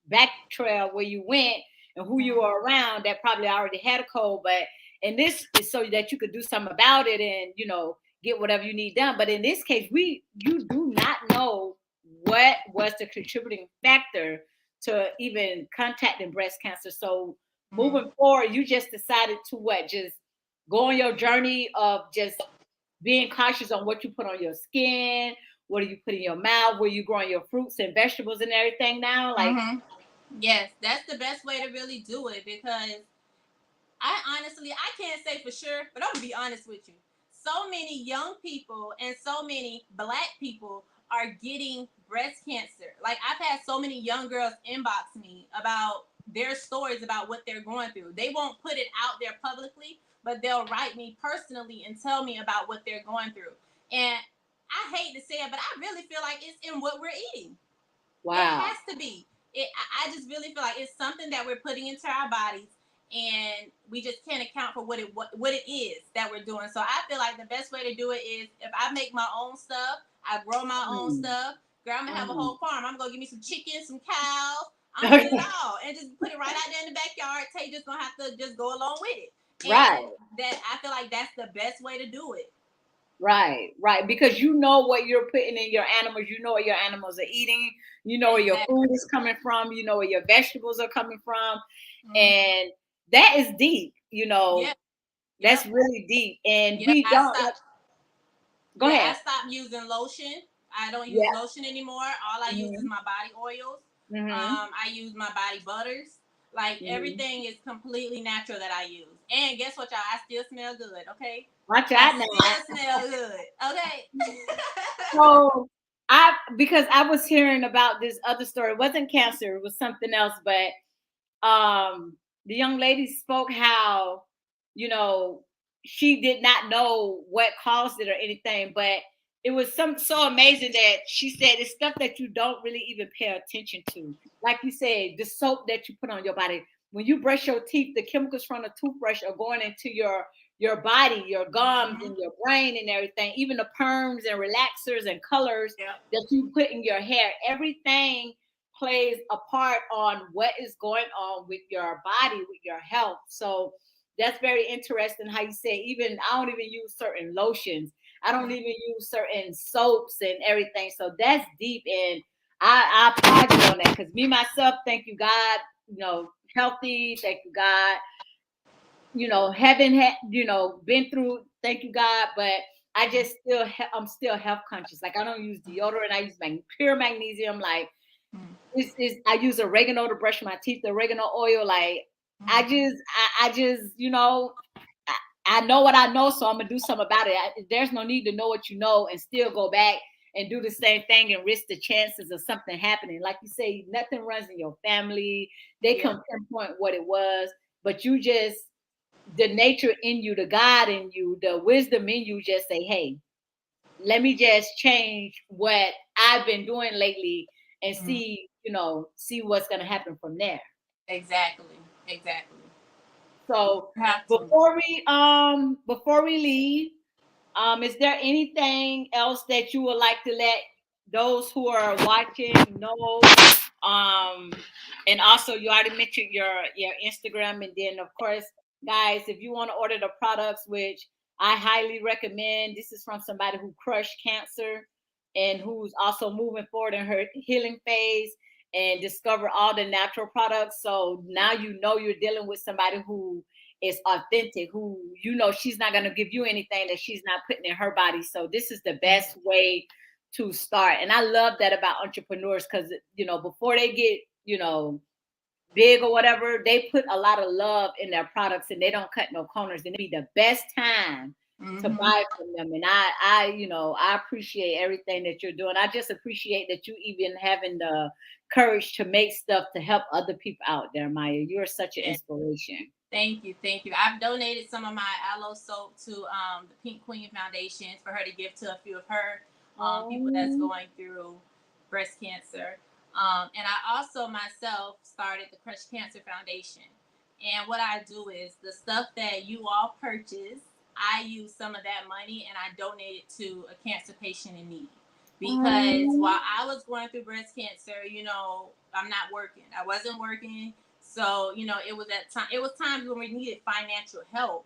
back trail where you went and who you were around that probably already had a cold. But and this is so that you could do something about it and get whatever you need done. But in this case, you do not know what was the contributing factor to even contacting breast cancer. So moving forward, you just decided to just go on your journey of just being cautious on what you put on your skin, what do you put in your mouth, where you growing your fruits and vegetables and everything now. Like,
yes, that's the best way to really do it, because I can't say for sure, but I'm gonna be honest with you. So many young people and so many Black people are getting breast cancer. Like, I've had so many young girls inbox me about their stories about what they're going through. They won't put it out there publicly, but they'll write me personally and tell me about what they're going through. And I hate to say it, but I really feel like it's in what we're eating.
Wow.
It has to be. I just really feel like it's something that we're putting into our bodies. and we just can't account for what it is that we're doing. So I feel like the best way to do it is if I make my own stuff, I grow my own stuff. Girl, I'm gonna have a whole farm. I'm gonna give me some chickens, some cows. I'm gonna get it all and just put it right out there in the backyard. Tay just gonna have to just go along with it. And that I feel like that's the best way to do it.
Right, because you know what you're putting in your animals, you know what your animals are eating, you know where your food is coming from, you know where your vegetables are coming from, and that is deep, you know. That's really deep, and we don't. Go ahead.
I stopped using lotion. I don't use lotion anymore. All I use is my body oils. I use my body butters. Like everything is completely natural that I use. And guess what, y'all? I still smell good. Okay.
Watch out now.
I still smell good. Okay.
So because I was hearing about this other story. It wasn't cancer. It was something else. But the young lady spoke how, you know, she did not know what caused it or anything, but it was so amazing that she said it's stuff that you don't really even pay attention to. Like you said, the soap that you put on your body. When you brush your teeth, the chemicals from the toothbrush are going into your body, your gums, and your brain and everything. Even the perms and relaxers and colors that you put in your hair. Everything plays a part on what is going on with your body, with your health. So that's very interesting how you say, even I don't even use certain lotions. I don't even use certain soaps and everything. So that's deep. And I applaud you on that, because me myself, thank you God, you know, healthy, thank you God, you know, haven't had, you know, been through, thank you God, but I just I'm still health conscious. Like I don't use deodorant. I use pure magnesium. Like I use oregano to brush my teeth, the oregano oil. Like I just, you know, I know what I know, so I'm gonna do something about it. There's no need to know what you know and still go back and do the same thing and risk the chances of something happening. Like you say, nothing runs in your family. They can pinpoint what it was, but you just, the nature in you, the God in you, the wisdom in you, just say, hey, let me just change what I've been doing lately and see, you know, see what's gonna happen from there.
Exactly.
So before we leave, is there anything else that you would like to let those who are watching know? And also you already mentioned your Instagram, and then of course, guys, if you want to order the products, which I highly recommend, this is from somebody who crushed cancer and who's also moving forward in her healing phase and discover all the natural products. So now you know you're dealing with somebody who is authentic, who, you know, she's not going to give you anything that she's not putting in her body. So this is the best way to start. And I love that about entrepreneurs, because, you know, before they get, you know, big or whatever, they put a lot of love in their products and they don't cut no corners. And it'd be the best time to buy from them. And I, you know, I appreciate everything that you're doing. I just appreciate that you even having the courage to make stuff to help other people out there, Myiah. You're such an inspiration.
Thank you. I've donated some of my aloe soap to the Pink Queen Foundation for her to give to a few of her people that's going through breast cancer. And I also myself started the Crush Cancer Foundation. And what I do is the stuff that you all purchase, I use some of that money and I donate it to a cancer patient in need. Because while I was going through breast cancer, you know, I'm not working. I wasn't working. So, you know, it was times when we needed financial help.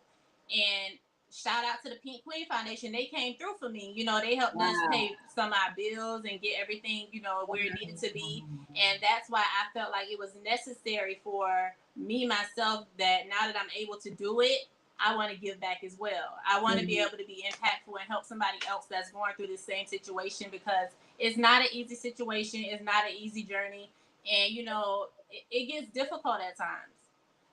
And shout out to the Pink Queen Foundation. They came through for me. You know, they helped us pay some of our bills and get everything, you know, where it needed to be. And that's why I felt like it was necessary for me, myself, that now that I'm able to do it, I want to give back as well. I want to be able to be impactful and help somebody else that's going through the same situation, because it's not an easy situation. It's not an easy journey. And, you know, it gets difficult at times.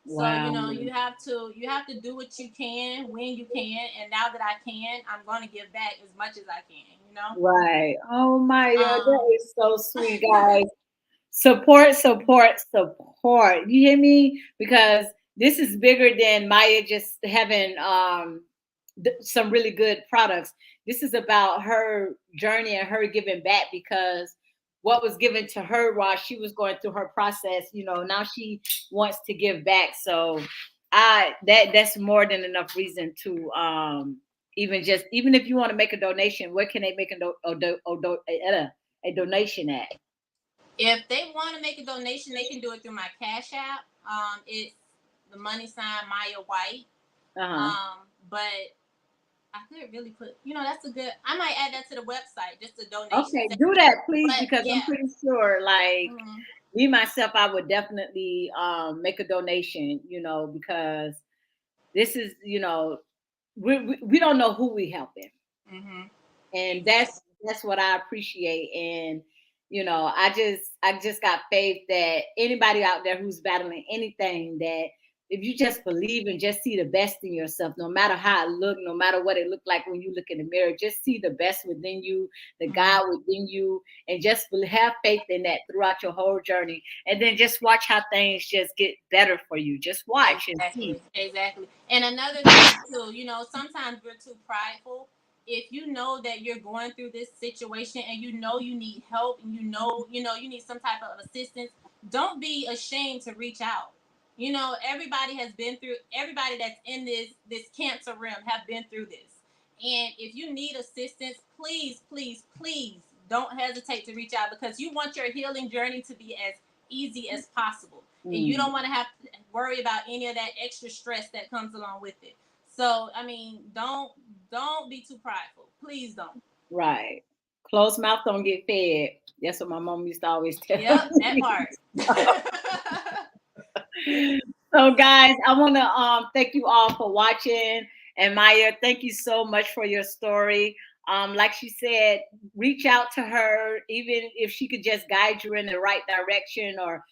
So, you know, you have to do what you can when you can. And now that I can, I'm going to give back as much as I can, you know?
Right. Oh, Myiah, that is so sweet, guys. Support. You hear me? Because this is bigger than Myiah just having some really good products. This is about her journey and her giving back, because what was given to her while she was going through her process, you know, now she wants to give back. So that's more than enough reason to even if you want to make a donation, where can they make a donation at?
If they want to make a donation, they can do it through my Cash App. It's the money sign Myiah White. But I could really put, that's a good. I might add that to the website, just a donation.
Okay, do that, please, because I'm pretty sure, like me myself, I would definitely make a donation. Because this is, we don't know who we helping, and that's what I appreciate. And I just got faith that anybody out there who's battling anything, that if you just believe and just see the best in yourself, no matter how it look, no matter what it looked like when you look in the mirror, just see the best within you, the God within you, and just have faith in that throughout your whole journey. And then just watch how things just get better for you. Just watch and see.
Exactly. And another thing too, sometimes we're too prideful. If you know that you're going through this situation and you need help and you need some type of assistance, don't be ashamed to reach out. Everybody that's in this cancer realm have been through this. And if you need assistance, please, please, please don't hesitate to reach out, because you want your healing journey to be as easy as possible. And you don't want to have to worry about any of that extra stress that comes along with it. So, don't be too prideful. Please don't.
Right. Closed mouth don't get fed. That's what my mom used to always tell me.
Yep, that part.
So, guys, I want to thank you all for watching. And Myiah, thank you so much for your story. Like she said, reach out to her, even if she could just guide you in the right direction, or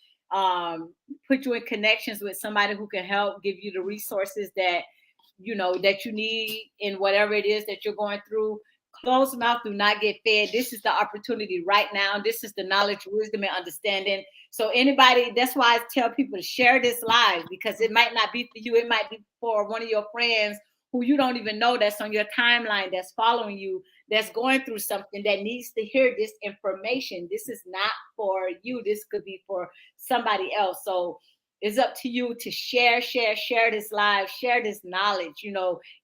put you in connections with somebody who can help give you the resources that you need in whatever it is that you're going through. Closed mouth do not get fed. This is the opportunity right now. This is the knowledge, wisdom, and understanding. So anybody, that's why I tell people to share this live, because it might not be for you. It might be for one of your friends who you don't even know, that's on your timeline, that's following you, that's going through something, that needs to hear this information. This is not for you. This could be for somebody else. So it's up to you to share this live, share this knowledge,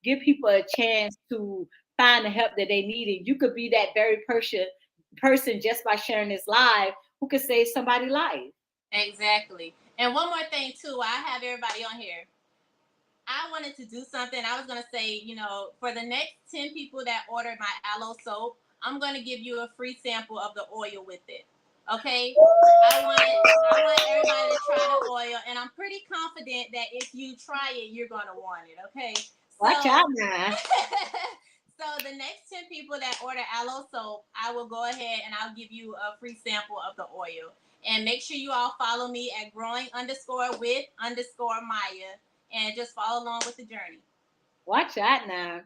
give people a chance to find the help that they need. And you could be that very person just by sharing this live, who could save somebody's life.
Exactly. And one more thing too, I have everybody on here. I wanted to do something. I was going to say, for the next 10 people that order my aloe soap, I'm going to give you a free sample of the oil with it. Okay? I want everybody to try the oil, and I'm pretty confident that if you try it, you're going to want it. Okay?
Watch out now.
So the next 10 people that order aloe soap, I will go ahead and I'll give you a free sample of the oil. And make sure you all follow me at growing_with_Myiah. And just follow along with the journey.
Watch out now.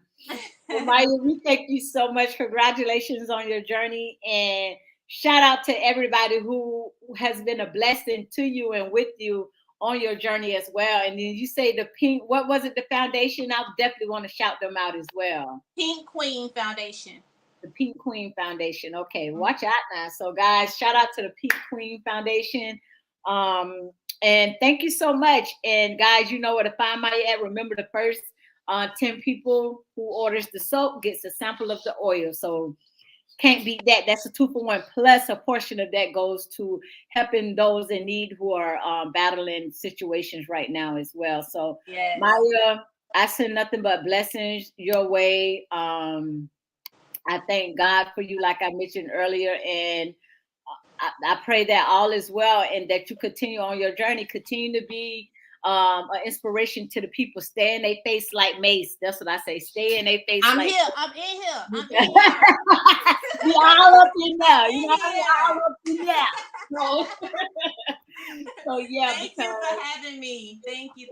Well, Myiah, we thank you so much. Congratulations on your journey. And shout out to everybody who has been a blessing to you and with you on your journey as well. And then you say the pink, what was it, the foundation? I definitely want to shout them out as well.
Pink Queen Foundation.
The Pink Queen Foundation. Okay, watch out now. So guys, shout out to the Pink Queen Foundation. And thank you so much. And guys, you know where to find Myiah at. Remember, the first 10 people who orders the soap gets a sample of the oil. So can't beat that. That's a 2-for-1. Plus a portion of that goes to helping those in need who are battling situations right now as well. So yes. Myiah, I send nothing but blessings your way. I thank God for you, like I mentioned earlier, and I pray that all is well and that you continue on your journey. Continue to be an inspiration to the people. Stay in their face like Mace. That's what I say. Stay in their face.
I'm in here.
Be all up in there. All up in there. So yeah.
Thank you for having me. Thank you.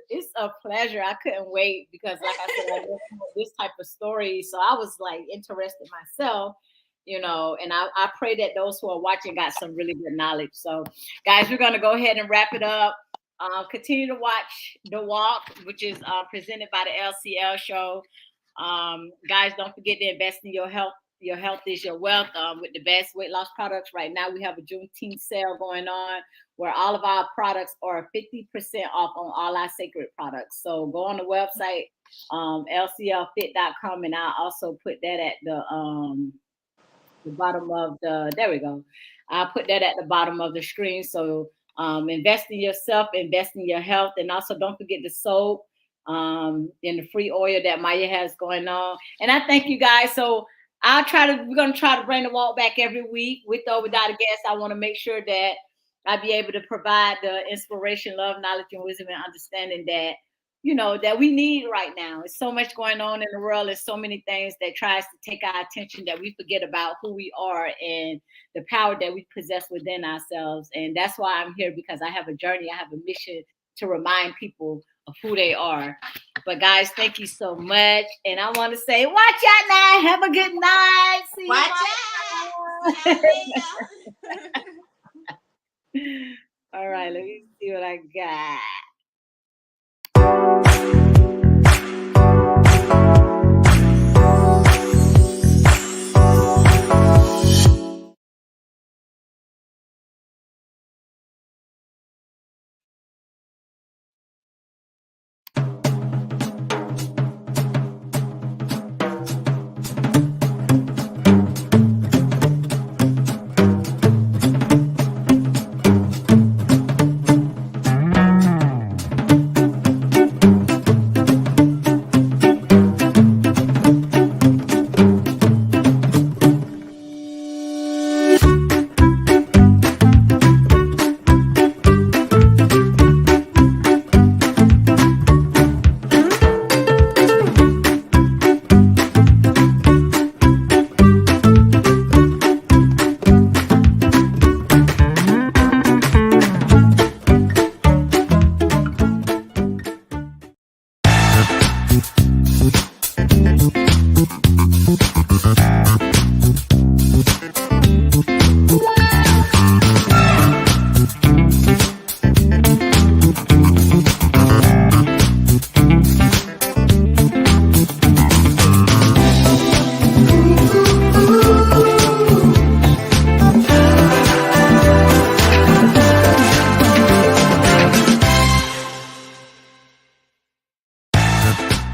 It's a pleasure. I couldn't wait because, like I said, I love this type of story. So I was like interested myself. And I pray that those who are watching got some really good knowledge. So, guys, we're going to go ahead and wrap it up. Continue to watch The Walk, which is presented by the LCL show. Guys, don't forget to invest in your health Your health is your wealth. With the best weight loss products right now, we have a Juneteenth sale going on where all of our products are 50% off on all our sacred products. So go on the website, lclfit.com, and I'll also put that at the bottom of the. There we go. I'll put that at the bottom of the screen. So invest in yourself, invest in your health, and also don't forget the soap and the free oil that Myiah has going on. And I thank you guys. So we're going to try to bring the walk back every week with or without a guest. I want to make sure that I be able to provide the inspiration, love, knowledge, and wisdom and understanding that, that we need right now. There's so much going on in the world. There's so many things that tries to take our attention that we forget about who we are and the power that we possess within ourselves. And that's why I'm here, because I have a journey. I have a mission to remind people of who they are. But guys, thank you so much. And I want to say, watch out now. Have a good night. See
watch out.
All right, let me see what I got.